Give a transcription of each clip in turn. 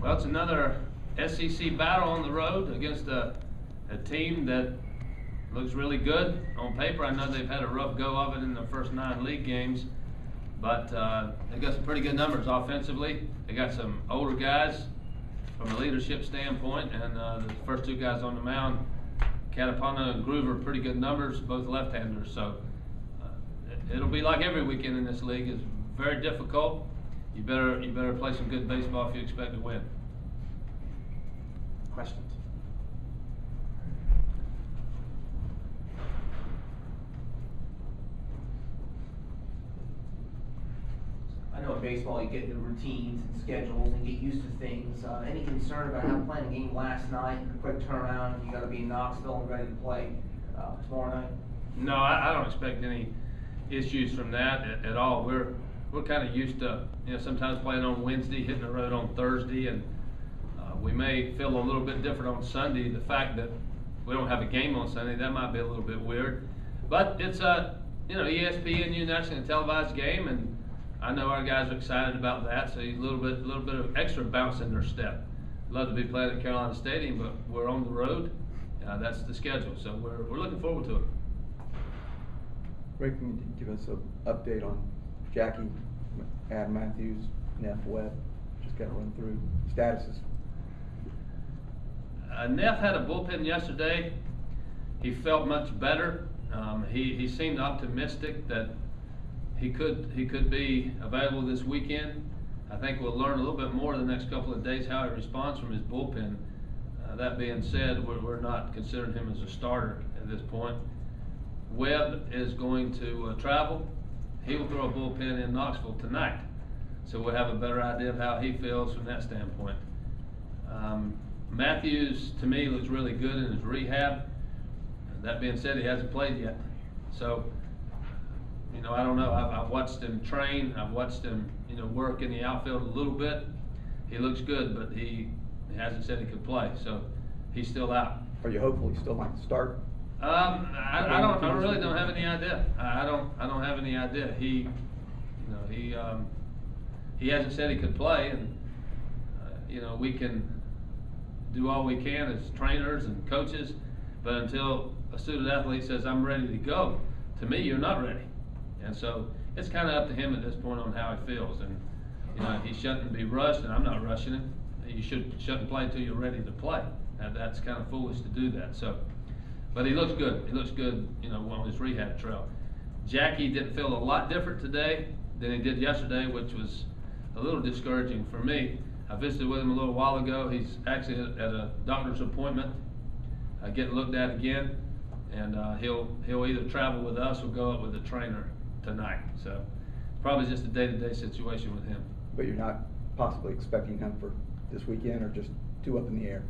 Well, it's another SEC battle on the road against a team that looks really good on paper. I know they've had a rough go of it in the first 9 league games, but they got some pretty good numbers offensively. They got some older guys from a leadership standpoint, and the first 2 guys on the mound, Catapana and Groover, pretty good numbers, both left-handers. So it'll be like every weekend in this league. It's very difficult. You better play some good baseball if you expect to win. Questions? I know in baseball you get into routines and schedules and get used to things. Any concern about how playing a game last night, a quick turnaround, you got to be in Knoxville and ready to play tomorrow night? No, I don't expect any issues from that at all. We're kind of used to, sometimes playing on Wednesday, hitting the road on Thursday, and we may feel a little bit different on Sunday. The fact that we don't have a game on Sunday, that might be a little bit weird. But it's ESPNU nationally televised game, and I know our guys are excited about that. So a little bit of extra bounce in their step. Love to be playing at Carolina Stadium, but we're on the road. That's the schedule, so we're looking forward to it. Ray, can you give us an update on Jackie, Adam Matthews, Neff Webb? Just got to run through statuses. Neff had a bullpen yesterday. He felt much better. He seemed optimistic that he could be available this weekend. I think we'll learn a little bit more in the next couple of days how he responds from his bullpen. That being said, we're not considering him as a starter at this point. Webb is going to travel. He will throw a bullpen in Knoxville tonight, so we'll have a better idea of how he feels from that standpoint. Matthews, to me, looks really good in his rehab. That being said, he hasn't played yet. So, I don't know. I've watched him train. I've watched him, work in the outfield a little bit. He looks good, but he hasn't said he could play. So, he's still out. Are you hopeful he still might start? I really don't have any idea. I don't have any idea. He hasn't said he could play, and we can do all we can as trainers and coaches, but until a student athlete says I'm ready to go, to me you're not ready, and so it's kind of up to him at this point on how he feels, and he shouldn't be rushed, and I'm not rushing him. You shouldn't play until you're ready to play. That's kind of foolish to do that. So. But he looks good. He looks good, on his rehab trail. Jackie didn't feel a lot different today than he did yesterday, which was a little discouraging for me. I visited with him a little while ago. He's actually at a doctor's appointment, getting looked at again, and he'll either travel with us or go up with the trainer tonight. So probably just a day-to-day situation with him. But you're not possibly expecting him for this weekend, or just too up in the air?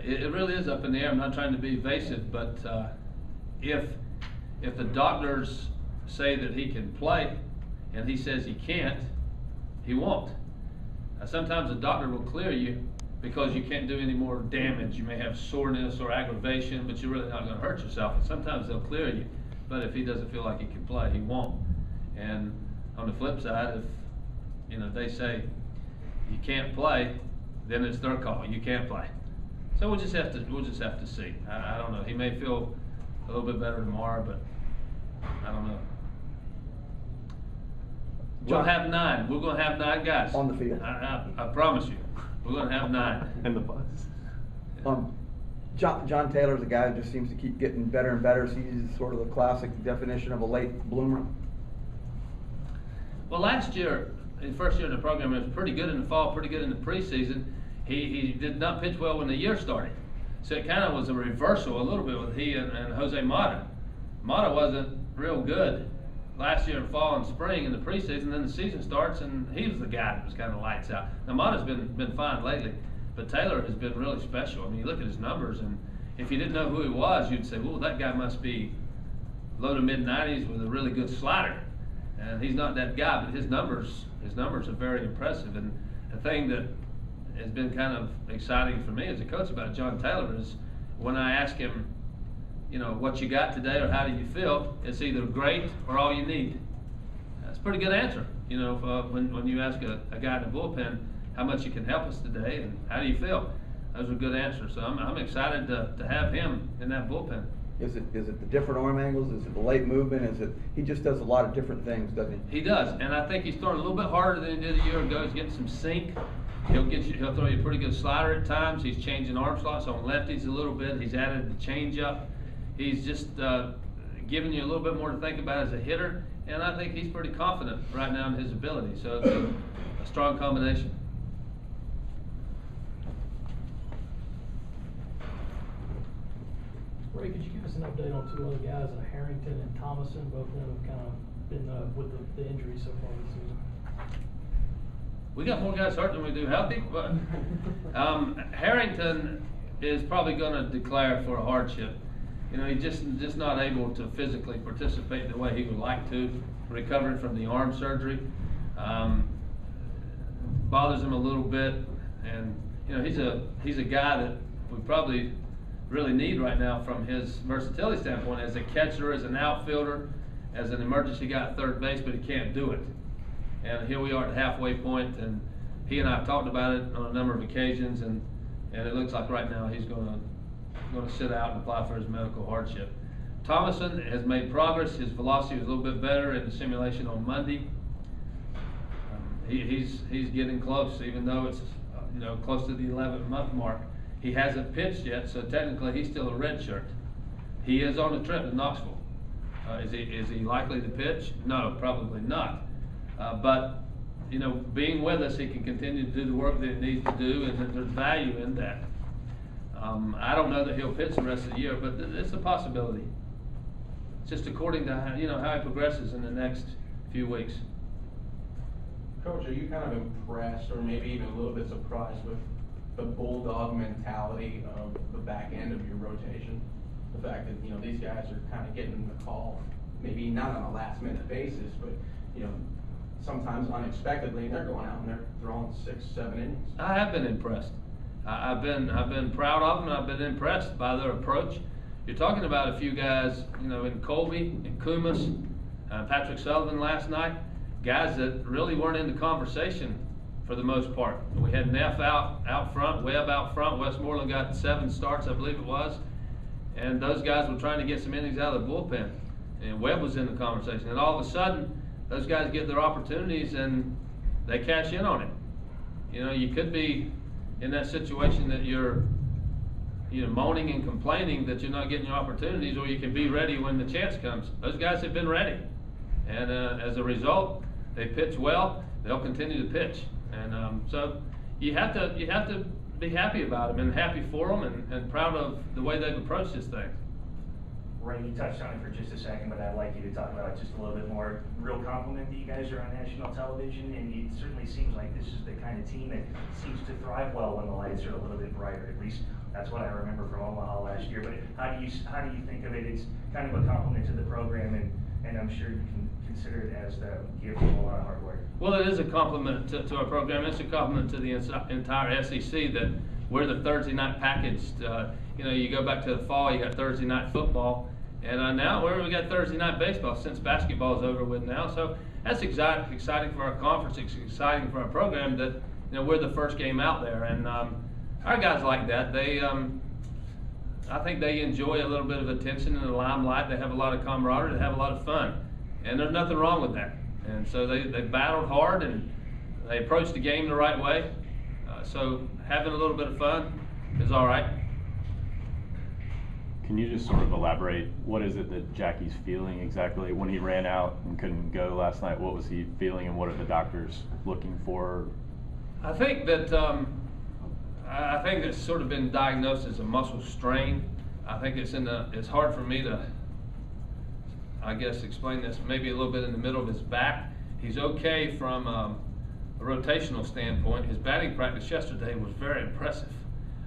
It really is up in the air. I'm not trying to be evasive, but if the doctors say that he can play and he says he can't, he won't. Sometimes a doctor will clear you because you can't do any more damage. You may have soreness or aggravation, but you're really not going to hurt yourself. And sometimes they'll clear you, but if he doesn't feel like he can play, he won't. And on the flip side, if they say you can't play, then it's their call. You can't play. So we'll just have to see. I don't know. He may feel a little bit better tomorrow, but I don't know. We'll have 9. We're going to have 9 guys on the field. I promise you, we're going to have 9. And the bus. John Taylor's a guy who just seems to keep getting better and better. So he's sort of the classic definition of a late bloomer. Well, last year, his first year in the program, he was pretty good in the fall, pretty good in the preseason. He did not pitch well when the year started. So it kind of was a reversal a little bit with he and Jose Mata. Mata wasn't real good last year in fall and spring in the preseason. Then the season starts and he was the guy that was kind of lights out. Now Mata's been fine lately, but Taylor has been really special. I mean, you look at his numbers, and if you didn't know who he was, you'd say, well, that guy must be low to mid 90s with a really good slider. And he's not that guy, but his numbers are very impressive. And the thing that has been kind of exciting for me as a coach about John Taylor is when I ask him, what you got today or how do you feel, it's either great or all you need. That's a pretty good answer. When you ask a guy in the bullpen, how much you can help us today, and how do you feel? Those are good answers. So I'm excited to have him in that bullpen. Is it the different arm angles? Is it the late movement? He just does a lot of different things, doesn't he? He does, and I think he's throwing a little bit harder than he did a year ago. He's getting some sink. He'll throw you a pretty good slider at times. He's changing arm slots on lefties a little bit. He's added the changeup. He's just giving you a little bit more to think about as a hitter, and I think he's pretty confident right now in his ability. So it's a strong combination. Ray, could you give us an update on two other guys, Harrington and Thomason? Both of them have kind of been with the injuries so far this season. We got more guys hurt than we do healthy, but Harrington is probably going to declare for a hardship. You know, he's just not able to physically participate the way he would like to, recovering from the arm surgery. Bothers him a little bit, and you know, he's a guy that we probably really need right now from his versatility standpoint as a catcher, as an outfielder, as an emergency guy at third base, but he can't do it. And here we are at the halfway point, and he and I have talked about it on a number of occasions, and it looks like right now he's going to sit out and apply for his medical hardship. Thomason has made progress. His velocity was a little bit better in the simulation on Monday. He's getting close, even though it's close to the 11th month mark. He hasn't pitched yet, so technically he's still a red shirt. He is on a trip to Knoxville. Is he likely to pitch? No, probably not. But you know, being with us, he can continue to do the work that he needs to do, and that there's value in that. I don't know that he'll pitch the rest of the year, but it's a possibility. It's just according to how he progresses in the next few weeks. Coach, are you kind of impressed, or maybe even a little bit surprised with the bulldog mentality of the back end of your rotation? The fact that these guys are kind of getting the call, maybe not on a last-minute basis, but sometimes unexpectedly, they're going out and they're throwing 6-7 innings. I have been impressed. I've been proud of them, and I've been impressed by their approach. You're talking about a few guys, in Colby, in Kumas, Patrick Sullivan last night, guys that really weren't in the conversation for the most part. We had Neff out front, Webb out front. Westmoreland got 7 starts, I believe it was, and those guys were trying to get some innings out of the bullpen, and Webb was in the conversation. And all of a sudden, those guys get their opportunities and they cash in on it. You could be in that situation that you're moaning and complaining that you're not getting your opportunities, or you can be ready when the chance comes. Those guys have been ready, and as a result, they pitch well. They'll continue to pitch, and so you have to be happy about them and happy for them, and proud of the way they've approached this thing. Ray, you touched on it for just a second, but I'd like you to talk about it just a little bit more. Real compliment that you guys are on national television, and it certainly seems like this is the kind of team that seems to thrive well when the lights are a little bit brighter. At least that's what I remember from Omaha last year. But how do you think of it? It's kind of a compliment to the program, and I'm sure you can consider it as the gift of a lot of hard work. Well, it is a compliment to our program. It's a compliment to the entire SEC that we're the Thursday night package. You go back to the fall, you got Thursday night football. And now we got Thursday night baseball since basketball is over with now. So that's exciting for our conference. It's exciting for our program that we're the first game out there. And our guys like that. They I think they enjoy a little bit of attention and the limelight. They have a lot of camaraderie. They have a lot of fun, and there's nothing wrong with that. And so they battled hard and they approached the game the right way. So having a little bit of fun is all right. Can you just sort of elaborate, what is it that Jackie's feeling exactly when he ran out and couldn't go last night? What was he feeling, and what are the doctors looking for? I think that it's sort of been diagnosed as a muscle strain. I think it's hard for me to, I guess, explain this maybe a little bit in the middle of his back. He's okay from a rotational standpoint. His batting practice yesterday was very impressive,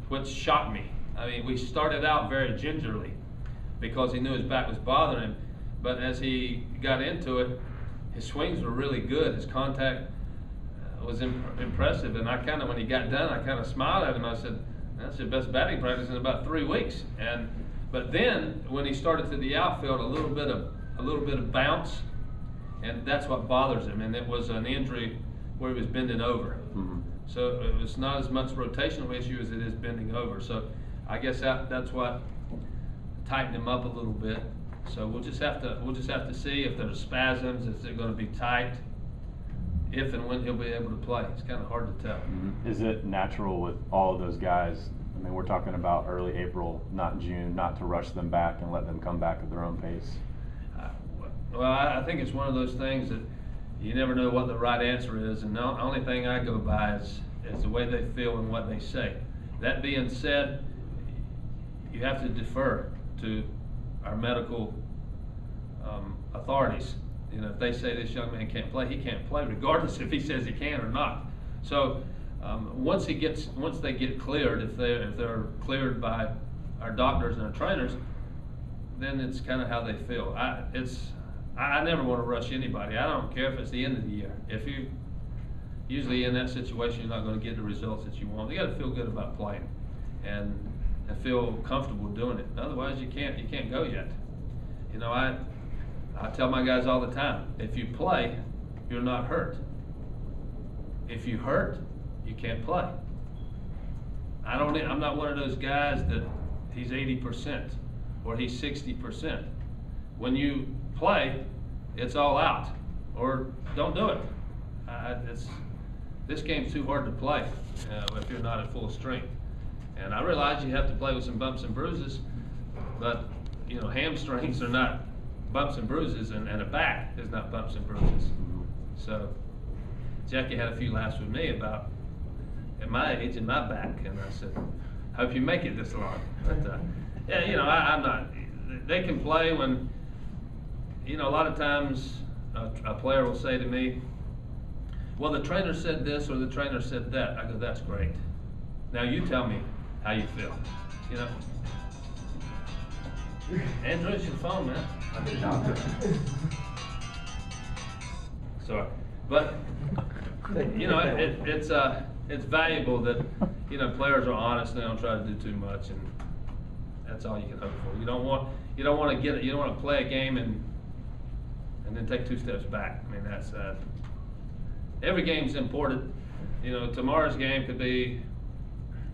which shocked me. I mean, we started out very gingerly because he knew his back was bothering him, but as he got into it, his swings were really good. His contact was impressive, and when he got done, I kind of smiled at him. I said, "That's your best batting practice in about 3 weeks." But then when he started to the outfield, a little bit of bounce, and that's what bothers him. And it was an injury where he was bending over. So it's not as much rotational issue as it is bending over. So I guess that's what tightened him up a little bit. So we'll just have to see if there's spasms, is it going to be tight, if and when he'll be able to play. It's kind of hard to tell. Mm-hmm. Is it natural with all of those guys? I mean, we're talking about early April, not June, not to rush them back and let them come back at their own pace. Well, I think it's one of those things that you never know what the right answer is, and the only thing I go by is the way they feel and what they say. That being said, you have to defer to our medical authorities. You know, if they say this young man can't play, he can't play, regardless if he says he can or not. So once they get cleared, if they're cleared by our doctors and our trainers, then it's kind of how they feel. I never want to rush anybody. I don't care if it's the end of the year. If you usually in that situation, you're not going to get the results that you want. You got to feel good about playing and feel comfortable doing it. Otherwise, you can't go yet. You know, I tell my guys all the time, if you play, you're not hurt. If you hurt, you can't play. I'm not one of those guys that he's 80% or he's 60%. When you play, it's all out, or don't do it. This game's too hard to play if you're not at full strength. And I realize you have to play with some bumps and bruises, but you know, hamstrings are not bumps and bruises, and a back is not bumps and bruises. So Jackie had a few laughs with me about at my age and my back, and I said, hope you make it this long. But yeah, you know, I'm not. They can play when, you know, a lot of times a player will say to me, well, the trainer said this or the trainer said that. I go, that's great. Now you tell me how you feel, you know. Andrew, it's your phone, man. I'm a doctor. Sorry, but you know, it's valuable that, you know, players are honest and they don't try to do too much, and that's all you can hope for. You don't want to play a game and then take 2 steps back. I mean, that's every game's important. You know, tomorrow's game could be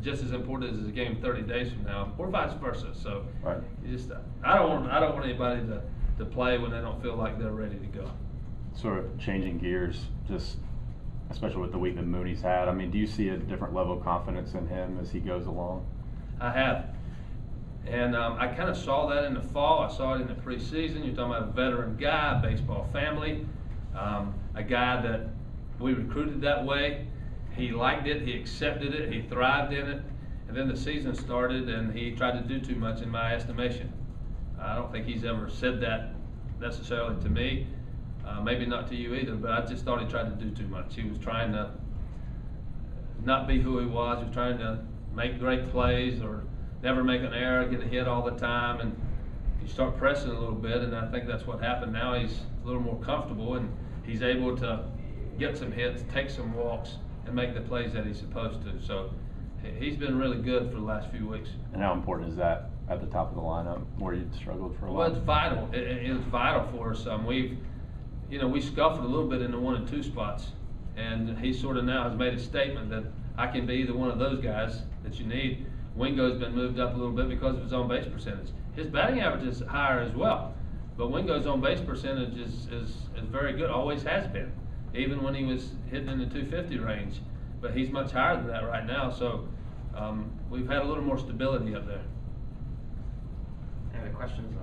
just as important as a game 30 days from now, or vice versa. So right. You just, I don't want anybody to play when they don't feel like they're ready to go. Sort of changing gears, just especially with the week that Mooney's had. I mean, do you see a different level of confidence in him as he goes along? I have. And I kind of saw that in the fall. I saw it in the preseason. You're talking about a veteran guy, a baseball family, a guy that we recruited that way. He liked it, he accepted it, he thrived in it. And then the season started and he tried to do too much in my estimation. I don't think he's ever said that necessarily to me. Maybe not to you either, but I just thought he tried to do too much. He was trying to not be who he was. He was trying to make great plays or never make an error, get a hit all the time, and you start pressing a little bit, and I think that's what happened. Now he's a little more comfortable, and he's able to get some hits, take some walks, and make the plays that he's supposed to. So he's been really good for the last few weeks. And how important is that at the top of the lineup where you struggled for a while? Well, it's vital. It's vital for us. We scuffled a little bit in the 1 and 2 spots, and he sort of now has made a statement that I can be either one of those guys that you need. Wingo's been moved up a little bit because of his on base percentage. His batting average is higher as well, but Wingo's on base percentage is very good, always has been, even when he was hitting in the 250 range. But he's much higher than that right now, so we've had a little more stability up there. Any other questions?